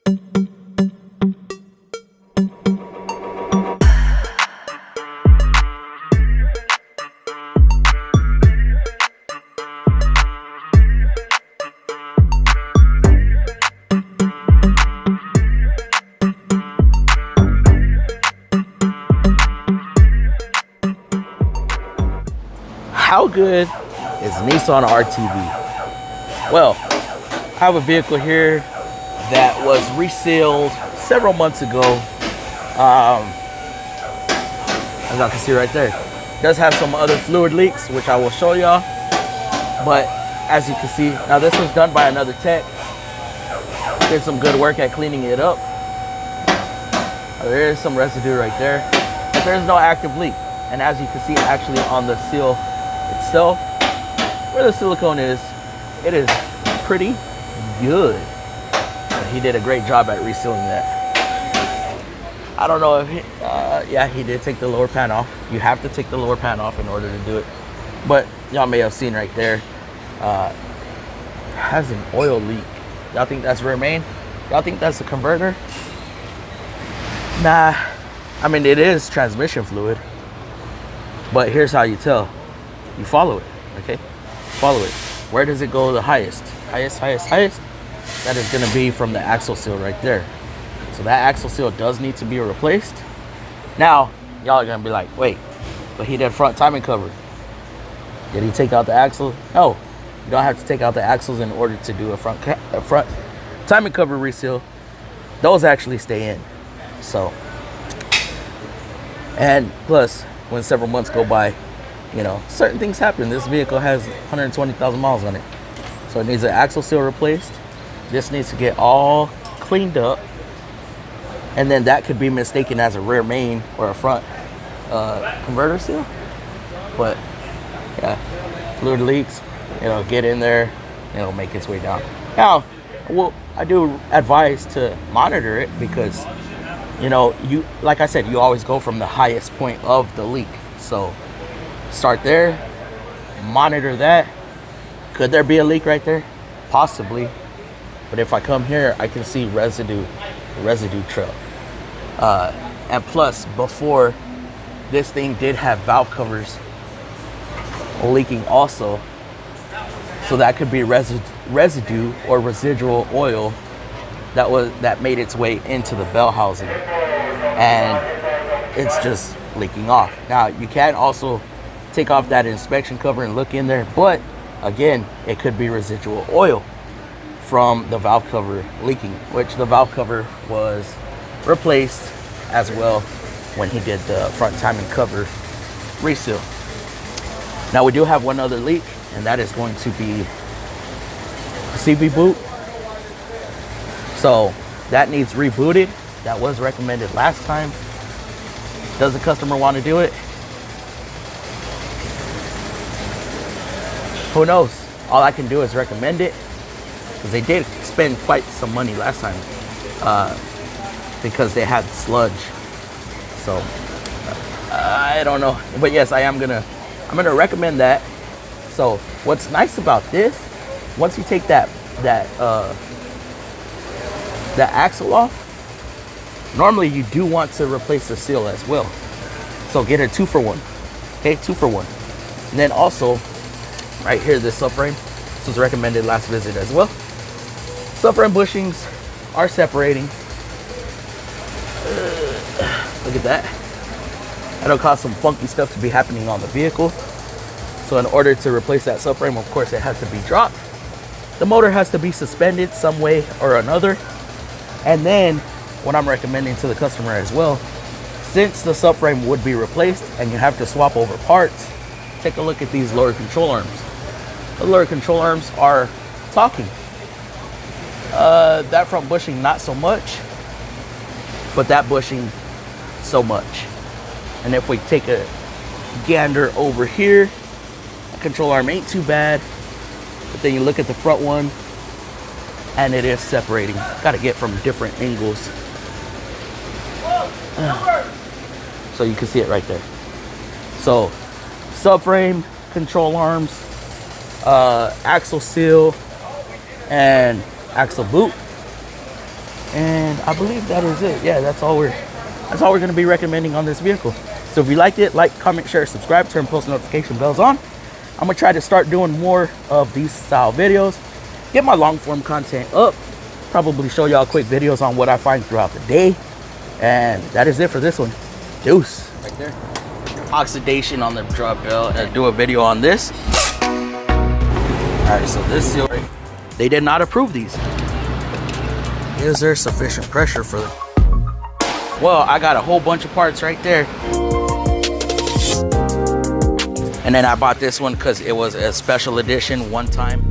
How good is Nissan RTV? Well, I have a vehicle here that was resealed several months ago. As y'all can see right there, it does have some other fluid leaks, which I will show y'all. But as you can see, now this was done by another tech. Did some good work at cleaning it up. There is some residue right there, but there's no active leak. And as you can see, actually on the seal itself, where the silicone is, it is pretty good. He did a great job at resealing that. I don't know if yeah, he did take the lower pan off. You have to take the lower pan off in order to do it, but y'all may have seen right there, has an oil leak. Y'all think that's rear main? Y'all think that's a converter? Nah, I mean, it is transmission fluid, but here's how you tell. You follow it, okay? Follow it. Where does it go the highest? Highest. That is gonna be from the axle seal right there. So that axle seal does need to be replaced. Now, y'all are gonna be like, wait, but he did front timing cover. Did he take out the axle? No, you don't have to take out the axles in order to do a front timing cover reseal. Those actually stay in. So, and plus, when several months go by, you know, certain things happen. This vehicle has 120,000 miles on it. So it needs an axle seal replaced. This needs to get all cleaned up. And then that could be mistaken as a rear main or a front converter seal. But yeah, fluid leaks, it'll get in there, it'll make its way down. Now, well, I do advise to monitor it because, you know, you, like I said, you always go from the highest point of the leak. So start there, monitor that. Could there be a leak right there? Possibly. But if I come here, I can see residue trail. And plus, before, this thing did have valve covers leaking also. So that could be residue or residual oil that made its way into the bell housing. And it's just leaking off. Now, you can also take off that inspection cover and look in there, but again, it could be residual oil from the valve cover leaking, which the valve cover was replaced as well when he did the front timing cover reseal. Now we do have one other leak, and that is going to be CV boot. So that needs rebooted. That was recommended last time. Does the customer want to do it? Who knows? All I can do is recommend it, because they did spend quite some money last time because they had sludge. So I don't know, but yes, I'm gonna recommend that. So what's nice about this, once you take that axle off, normally you do want to replace the seal as well. So get a 2-for-1. Okay, 2-for-1. And then also, right here, this subframe. This was recommended last visit as well. Subframe bushings are separating. Look at that. That'll cause some funky stuff to be happening on the vehicle. So in order to replace that subframe, of course, it has to be dropped. The motor has to be suspended some way or another. And then what I'm recommending to the customer as well, since the subframe would be replaced and you have to swap over parts, take a look at these lower control arms. The lower control arms are talking. That front bushing, not so much, but that bushing, so much. And if we take a gander over here, the control arm ain't too bad, but then you look at the front one, and it is separating. Got to get from different angles. So you can see it right there. So subframe, control arms, axle seal, and axle boot. And I believe that is it. Yeah, that's all we're going to be recommending on this vehicle. So if you liked it, like, comment, share, subscribe, turn post notification bells on. I'm gonna try to start doing more of these style videos, get my long form content up, probably show y'all quick videos on what I find throughout the day. And that is it for this one. Deuce. Right there. Oxidation on the drop belt. Do a video on this. All right, so this seal, they did not approve these. Is there sufficient pressure for them? Well, I got a whole bunch of parts right there. And then I bought this one because it was a special edition one time.